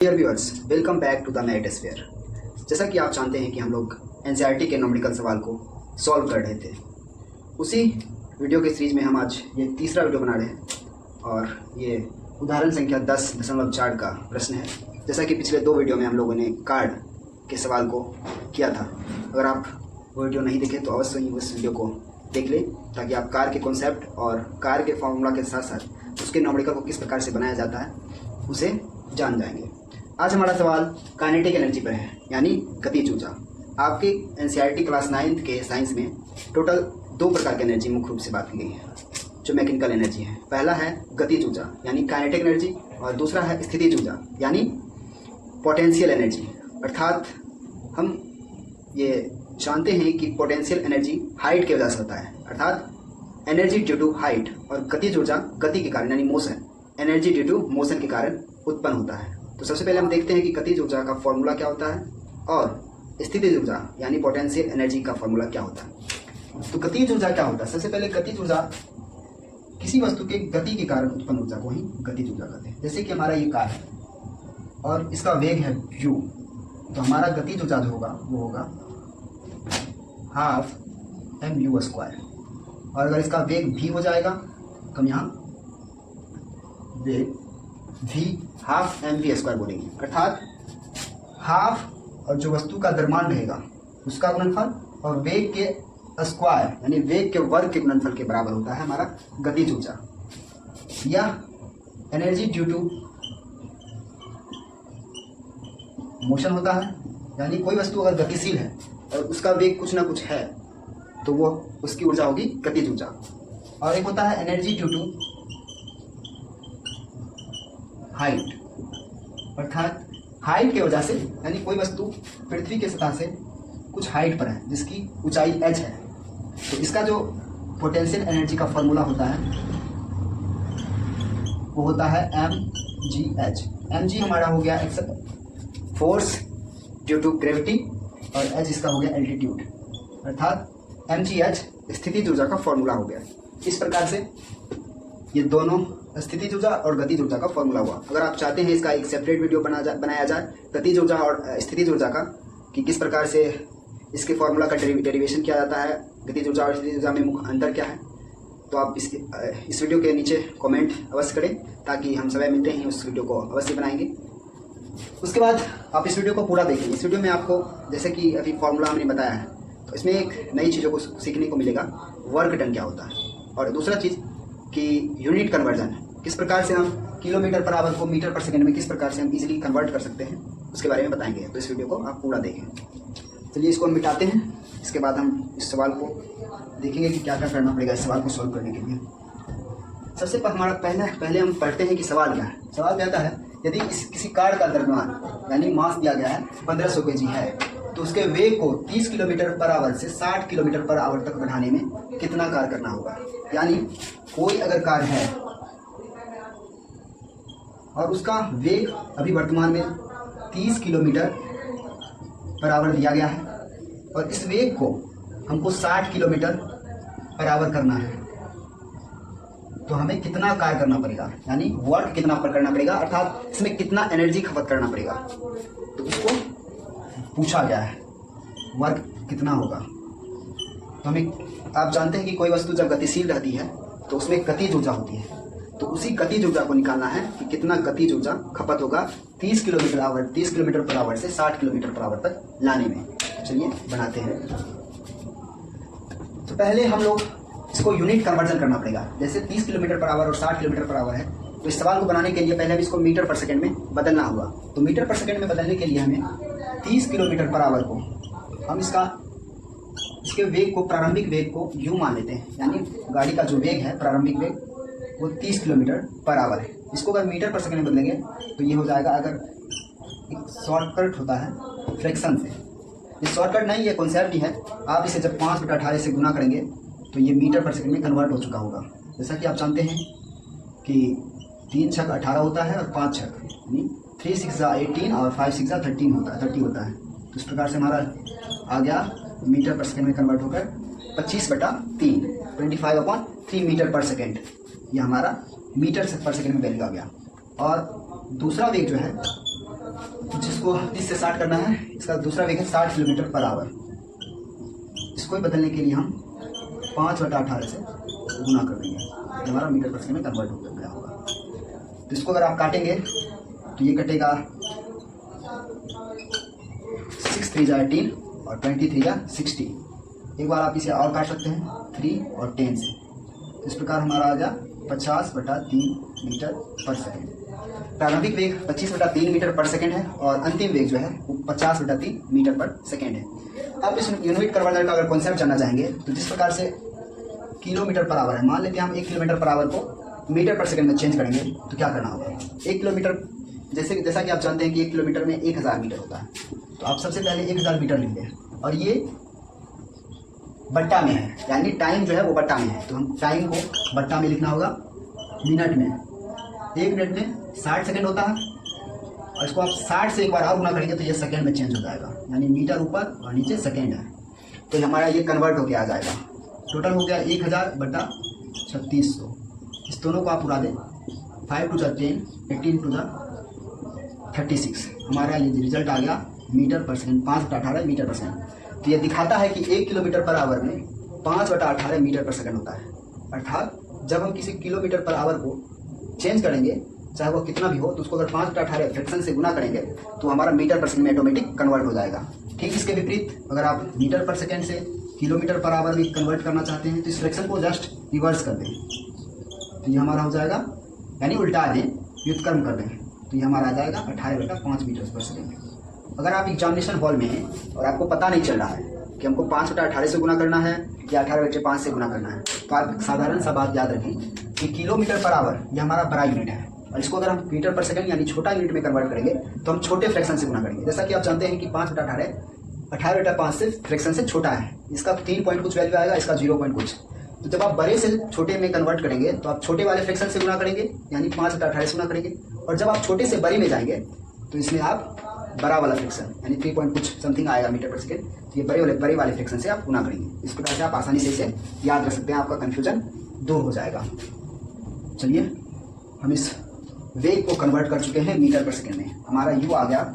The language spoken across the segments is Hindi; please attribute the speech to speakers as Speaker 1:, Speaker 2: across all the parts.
Speaker 1: Dear viewers, welcome back to the Medisphere. जैसा कि आप जानते हैं कि हम लोग एनसीईआरटी के न्यूमेरिकल सवाल को सॉल्व कर रहे थे। उसी वीडियो के सीरीज में हम आज ये तीसरा वीडियो बना रहे हैं और ये उदाहरण संख्या 10.4 का प्रश्न है। जैसा कि पिछले दो वीडियो में हम लोगों ने कार्ड के सवाल को किया था। अगर आप वो वीडियो नहीं देखे तो अवश्य ही उस वीडियो को देख लें, ताकि आप कार के कॉन्सेप्ट और कार के फॉर्मूला के साथ साथ उसके न्यूमेरिकल को किस प्रकार से बनाया जाता है उसे जान जाएंगे। आज हमारा सवाल काइनेटिक एनर्जी पर है, यानी गतिज ऊर्जा। आपके एनसीईआरटी क्लास 9 के साइंस में टोटल दो प्रकार की एनर्जी मुख्य रूप से बात की गई है जो मैकेनिकल एनर्जी है। पहला है गतिज ऊर्जा यानी काइनेटिक एनर्जी, और दूसरा है स्थितिज ऊर्जा यानी पोटेंशियल एनर्जी। अर्थात हम ये जानते हैं कि पोटेंशियल एनर्जी हाइट की वजह से होता है, अर्थात एनर्जी ड्यू टू हाइट, और गतिज ऊर्जा गति के कारण यानी motion, energy due to motion के कारण उत्पन्न होता है। तो सबसे पहले हम देखते हैं कि गतिज ऊर्जा का फॉर्मूला क्या होता है और स्थितिज ऊर्जा यानी पोटेंशियल एनर्जी का फॉर्मूला क्या होता है। तो गतिज ऊर्जा क्या होता है? सबसे पहले गतिज ऊर्जा किसी वस्तु के गति के कारण उत्पन्न ऊर्जा को ही गतिज ऊर्जा कहते हैं। जैसे कि हमारा ये कार है और इसका वेग है u, तो हमारा गतिज ऊर्जा जो होगा वो होगा हाफ mv²। और अगर इसका वेग v हो जाएगा तो हम यहाँ वेग v हाफ mv² बोलेंगे, अर्थात हाफ और जो वस्तु का द्रव्यमान रहेगा उसका गुणनफल और वेग के स्क्वायर यानी वेग के वर्ग के गुणनफल के बराबर होता है हमारा गतिज ऊर्जा। यह एनर्जी ड्यू टू मोशन होता है, यानी कोई वस्तु अगर गतिशील है और उसका वेग कुछ ना कुछ है तो वो उसकी ऊर्जा होगी गतिज ऊर्जा। और एक होता है एनर्जी ड्यू टू हाइट, अर्थात हाइट की वजह से, यानी कोई वस्तु पृथ्वी के सतह से कुछ हाइट पर है जिसकी ऊंचाई h है, तो इसका जो पोटेंशियल एनर्जी का फॉर्मूला होता है वो होता है mgh। mg हमारा हो गया फोर्स ड्यू टू ग्रेविटी और h इसका हो गया एल्टीट्यूड, अर्थात mgh स्थितिज ऊर्जा का फॉर्मूला हो गया। इस प्रकार से ये दोनों स्थितिज ऊर्जा और गतिज ऊर्जा का फॉर्मूला हुआ। अगर आप चाहते हैं इसका एक सेपरेट वीडियो बनाया जाए गतिज ऊर्जा और स्थितिज ऊर्जा का, कि किस प्रकार से इसके फॉर्मूला का डेरिवेशन किया जाता है, गतिज ऊर्जा और स्थितिज ऊर्जा में मुख्य अंतर क्या है, तो आप इस वीडियो के नीचे कमेंट अवश्य करें, ताकि हम समय मिलते ही उस वीडियो को अवश्य बनाएंगे। उसके बाद आप इस वीडियो को पूरा देखेंगे। इस वीडियो में आपको जैसे कि अभी फॉर्मूला हमने बताया है, तो इसमें एक नई चीज़ों को सीखने को मिलेगा, वर्क डन क्या होता है, और दूसरा चीज़ कि यूनिट कन्वर्जन किस प्रकार से हम किलोमीटर पर आवर को मीटर पर सेकंड में किस प्रकार से हम इजीली कन्वर्ट कर सकते हैं, उसके बारे में बताएंगे। तो इस वीडियो को आप पूरा देखें। चलिए इसको हम मिटाते हैं, इसके बाद हम इस सवाल को देखेंगे कि क्या क्या करना पड़ेगा इस सवाल को सॉल्व करने के लिए। सबसे हमारा पहले हम पढ़ते हैं कि सवाल क्या है। सवाल कहता है यदि किसी कार का द्रव्यमान यानी मास दिया गया है 1500 kg है, तो उसके वेग को 30 किलोमीटर पर आवर से 60 किलोमीटर पर आवर तक बढ़ाने में कितना कार्य करना होगा। यानी कोई अगर कार है और उसका वेग अभी वर्तमान में 30 किलोमीटर पर आवर दिया गया है और इस वेग को हमको 60 किलोमीटर पर आवर करना है, तो हमें कितना कार्य करना पड़ेगा, यानी वर्क कितना पर करना पड़ेगा, अर्थात इसमें कितना एनर्जी खपत करना पड़ेगा। तो इसको पूछा गया है वर्क कितना होगा। तो हमें आप जानते हैं कि कोई वस्तु जब गतिशील रहती है तो उसमें गतिज ऊर्जा होती है, तो उसी गतिज ऊर्जा को निकालना है कि कितना गतिज ऊर्जा खपत होगा 30 किलोमीटर पर आवर से 60 किलोमीटर पर आवर तक लाने में। चलिए बनाते हैं। तो पहले हम लोग इसको यूनिट कन्वर्जन करना पड़ेगा। जैसे 30 किलोमीटर पर आवर और 60 किलोमीटर पर आवर है, तो इस सवाल को बनाने के लिए पहले हम इसको मीटर पर सेकंड में बदलना होगा। तो मीटर पर सेकंड में बदलने के लिए हमें 30 किलोमीटर पर आवर को हम इसके वेग को, प्रारंभिक वेग को u मान लेते हैं, यानी गाड़ी का जो वेग है प्रारंभिक वेग वो 30 किलोमीटर पर आवर है। इसको अगर मीटर पर सेकंड में बदलेंगे तो ये हो जाएगा, अगर एक शॉर्टकट होता है फ्रैक्शन से, ये शॉर्टकट नहीं, ये कॉन्सेप्ट ही है। आप इसे जब 5/18 से गुना करेंगे तो ये मीटर पर सेकंड में कन्वर्ट हो चुका होगा। जैसा कि आप जानते हैं कि 3 छक 18 होता है और 5 छक यानी 3 6 18 और 5 6 30 होता है। तो इस प्रकार से हमारा आ गया मीटर पर सेकंड में कन्वर्ट होकर 25/3 25/3 मीटर पर सेकंड, ये हमारा मीटर पर सेकंड में वैल्यू आ गया। और दूसरा वेग जो है इसको 30 से 60 करना है। इसका दूसरा वेग है 60 किलोमीटर पर आवर। इसको ही बदलने के लिए हम 5/18 से गुना कर देंगे, तो हमारा मीटर पर सेकंड में कन्वर्ट हो गया होगा। तो इसको अगर आप काटेंगे तो ये कटेगा 6 3 18 और 23 60। एक बार आप इसे और काट सकते हैं 3 और 10 से। तो इस प्रकार हमारा आ गया 50/3 मीटर पर सेकेंड। प्रारंभिक वेग 25/3 मीटर पर सेकेंड है और अंतिम वेग जो है वो 50/3 मीटर पर सेकेंड है। अब इस यूनिट कन्वर्जन का अगर कॉन्सेप्ट जानना चाहेंगे तो जिस प्रकार से किलोमीटर पर आवर है, मान लेते हैं हम 1 किलोमीटर पर आवर को मीटर पर सेकेंड में चेंज करेंगे तो क्या करना होगा। 1 किलोमीटर जैसा कि आप जानते हैं कि 1 किलोमीटर में 1000 मीटर होता है, तो आप सबसे पहले 1000 मीटर लिख लें और ये बट्टा में है, यानी टाइम जो है वो बट्टा में है, तो हम टाइम को बट्टा में लिखना होगा मिनट में। 1 मिनट में 60 सेकेंड होता है और इसको आप 60 से एक बार और गुना करेंगे तो ये सेकेंड में चेंज हो जाएगा, यानी मीटर ऊपर और नीचे सेकेंड है, तो हमारा ये कन्वर्ट होके आ जाएगा। टोटल हो गया 1000/3600। इस दोनों को आप उड़ा दें, 5 × 10 18 × 36, हमारा ये रिजल्ट आ गया मीटर पर सेकेंड, 5/18 मीटर पर सेकेंड। तो ये दिखाता है कि 1 किलोमीटर पर आवर में 5/18 मीटर पर सेकेंड होता है। अर्थात जब हम किसी किलोमीटर पर आवर को चेंज करेंगे, चाहे वो कितना भी हो, तो उसको अगर 5/18 फ्रैक्शन से गुना करेंगे तो हमारा मीटर पर सेकेंड में ऑटोमेटिक कन्वर्ट हो जाएगा। ठीक इसके विपरीत अगर आप मीटर पर सेकेंड से किलोमीटर पर आवर में कन्वर्ट करना चाहते हैं तो इस फ्रैक्शन को जस्ट रिवर्स कर दें, तो ये हमारा हो जाएगा, यानी उल्टा दें, व्युत्क्रम कर दें, तो ये हमारा आ जाएगा 18/5 मीटर पर सेकेंड। अगर आप एग्जामिनेशन हॉल में हैं और आपको पता नहीं चल रहा है कि हमको 5/18 से गुना करना है या 18/5 से गुना करना है, तो आप साधारण सा बात याद रखें कि किलोमीटर पर आवर ये हमारा बड़ा यूनिट है और इसको अगर हम मीटर पर सेकंड यानी छोटा यूनिट में कन्वर्ट करेंगे तो हम छोटे फ्रैक्शन से गुना करेंगे। जैसा कि आप जानते हैं कि 5/18 18/5 से फ्रैक्शन से छोटा है, इसका 3 पॉइंट कुछ वैल्यू आएगा, इसका 0 पॉइंट कुछ। तो जब आप बड़े से छोटे में कन्वर्ट करेंगे तो आप छोटे वाले फ्रैक्शन से गुना करेंगे, यानी 5/18 से गुना करेंगे, और जब आप छोटे से बड़े में जाएंगे तो इसमें आप बड़ा वाला फ्रैक्शन यानी 3 पॉइंट कुछ समथिंग आएगा मीटर पर सेकेंड, तो ये बड़े वाले फ्रैक्शन से आप गुना करेंगे। इस प्रकार से आप आसानी से इसे याद रख सकते हैं, आपका कन्फ्यूजन दूर हो जाएगा। चलिए हम इस वेग को कन्वर्ट कर चुके हैं मीटर पर सेकेंड में। हमारा यू आ गया,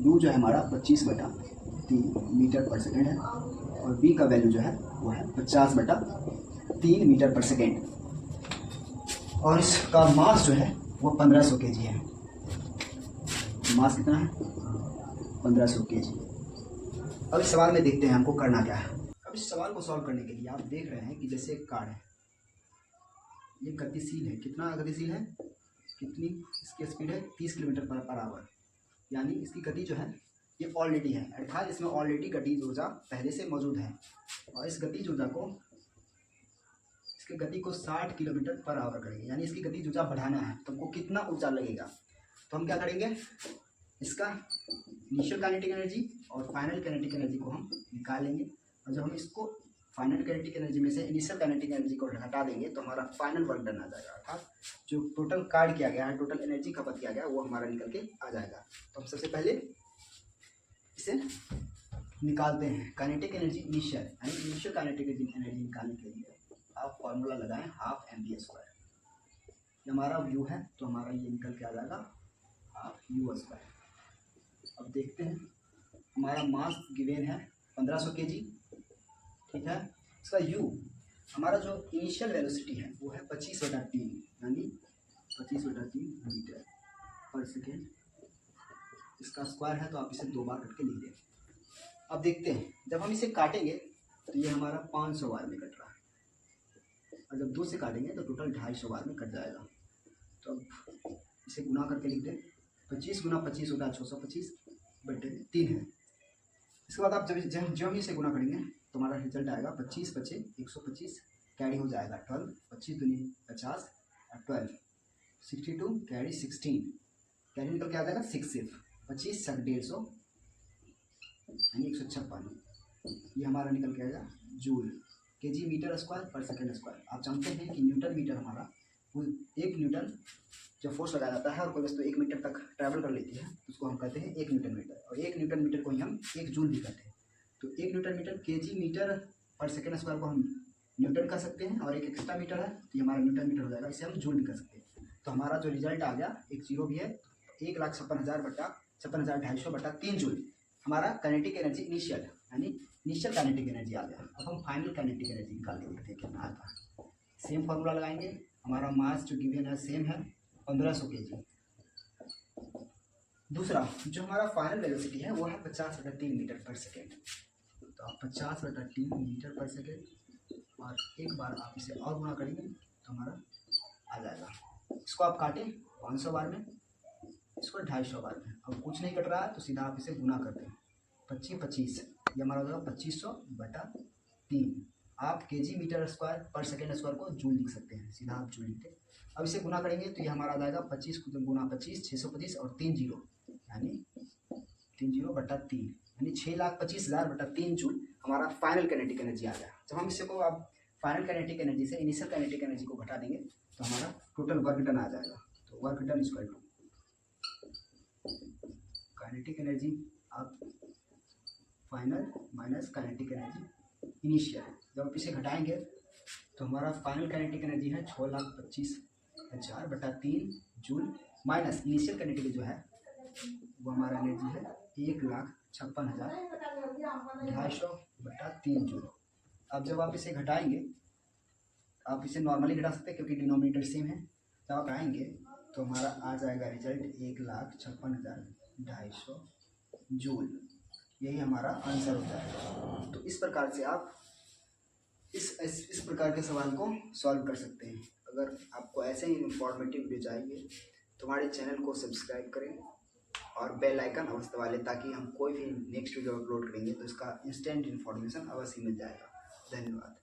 Speaker 1: यू जो है हमारा 25/3 मीटर पर सेकेंड है और बी का वैल्यू जो है वो है 50/3 मीटर पर सेकेंड, और इसका मास जो है वो 1500 kg है। मास कितना है? 1500 kg। अब इस सवाल में देखते हैं हमको करना क्या है। अब इस सवाल को सॉल्व करने के लिए आप देख रहे हैं कि जैसे एक कार है, ये गतिशील है। कितना गतिशील है? कितनी इसकी स्पीड है? 30 किलोमीटर पर आवर, यानी इसकी गति जो है ये ऑलरेडी है, अर्थात इसमें ऑलरेडी गतिज ऊर्जा पहले से मौजूद है, और इस गतिज ऊर्जा को इसकी गति को 60 किलोमीटर पर आवर करेंगे, यानी इसकी गतिज ऊर्जा बढ़ाना है तो हमको कितना ऊर्जा लगेगा। तो हम क्या करेंगे, इसका इनिशियल काइनेटिक एनर्जी और फाइनल काइनेटिक एनर्जी को हम निकालेंगे, और जब हम इसको फाइनल काइनेटिक एनर्जी में से इनिशियल काइनेटिक एनर्जी को हटा देंगे तो हमारा फाइनल वर्क डन आ जाएगा, अर्थात जो टोटल कार्ड किया गया है, टोटल एनर्जी खपत किया गया है, वो हमारा निकल के आ जाएगा। तो हम सबसे पहले इसे निकालते हैं। Kinetic energy initial kinetic energy निकालने के लिए आप फॉर्मूला लगाएं 12 mv²। ये हमारा व्यू है तो हमारा ये निकल के आ जाएगा 12 u²। अब देखते हैं, हमारा मास गिवेन है 1500 kg, ठीक है। इसका u, हमारा जो इनिशियल वेलोसिटी है वो है 25/3, यानी 25/3 मीटर पर सेकेंड। इसका स्क्वायर है तो आप इसे 2 बार कट के लिख दें। अब देखते हैं, जब हम इसे काटेंगे तो ये हमारा 500 बार में कट रहा है, और जब 2 से काटेंगे तो टोटल 250 बार में कट जाएगा। तो अब इसे गुना करके लिख दें, 25 × 25 होता है 625/3 है। इसके बाद आप जब हम इसे गुना करेंगे तो हमारा रिजल्ट आएगा 25 × 25 125, कैरी हो जाएगा 12, 25 दूनी 50 और 12 62, कैरी 16, कैरी निकल के आ जाएगा 6 सिर्फ 25 × 150 यानी 156। ये हमारा निकल के आएगा जूल, kg मीटर स्क्वायर पर सेकेंड स्क्वायर। आप जानते हैं कि न्यूटन मीटर हमारा वो 1 न्यूटन जब फोर्स लगाया जाता है और कोई वस्तु 1 मीटर तक ट्रैवल कर लेती है तो उसको हम कहते हैं 1 न्यूटन मीटर, और 1 न्यूटन मीटर को ही हम 1 जूल भी कहते हैं। तो 1 न्यूटन मीटर kg मीटर पर सेकेंड स्क्वायर को हम न्यूटन कह सकते हैं, और एक एक्स्ट्रा मीटर है तो ये हमारा न्यूटन मीटर हो जाएगा, इसे हम जूल भी कर सकते हैं। तो हमारा जो रिजल्ट आ गया, एक जीरो भी है, 1,56,000 बटा 56,250 बटा 3 जूल हमारा काइनेटिक एनर्जी इनिशियल यानी इनिशियल काइनेटिक एनर्जी आ गया। अब हम फाइनल काइनेटिक एनर्जी निकाल के देखते हैं कितना आता है। सेम फार्मूला लगाएंगे, हमारा मास जो गिवन है सेम है 1500 kg। दूसरा जो हमारा फाइनल वेलोसिटी है वो है 50/3 मीटर पर सेकेंड। तो आप 50/3 मीटर पर सेकेंड और एक बार आप इसे और गुना करेंगे तो हमारा आ जाएगा। इसको आप काटें 500 बार में, इसको 250 बार में। अब कुछ नहीं कट रहा है तो सीधा आप इसे गुना कर दें 25 ये हमारा हो जाएगा 2500/3। आप केजी मीटर स्क्वायर पर सेकेंड स्क्वायर को जूल लिख सकते हैं, सीधा आप जूल लिखते। अब इसे गुना करेंगे तो ये हमारा आ जाएगा 25 गुना 25 625 और 3 जीरो यानी 30/3 यानी 6,25,000/3 जूल हमारा फाइनल काइनेटिक एनर्जी आ गया। जब हम इससे को आप फाइनल काइनेटिक एनर्जी से इनिशियल काइनेटिक एनर्जी को घटा देंगे तो हमारा टोटल वर्क डन आ जाएगा। तो work done equal to kinetic energy आप final minus kinetic energy initial. जब आप इसे घटाएंगे तो हमारा फाइनल काइनेटिक एनर्जी है 6,25,000/3 जूल माइनस इनिशियल काइनेटिक जो है वो हमारा एनर्जी है 1,56,250/3 जूल। अब जब आप इसे घटाएंगे, आप इसे नॉर्मली घटा सकते हैं क्योंकि डिनोमिनेटर सेम है। जब आप आएंगे तो हमारा आ जाएगा रिजल्ट 1,56,250 जूल। यही हमारा आंसर होता है। तो इस प्रकार से आप इस प्रकार के सवाल को सॉल्व कर सकते हैं। अगर आपको ऐसे ही इंफॉर्मेटिव वीडियो चाहिए तो हमारे चैनल को सब्सक्राइब करें और बेल आइकन अवश्य दबा लें ताकि हम कोई भी नेक्स्ट वीडियो अपलोड करेंगे तो इसका इंस्टेंट इन्फॉर्मेशन अवश्य मिल जाएगा। धन्यवाद।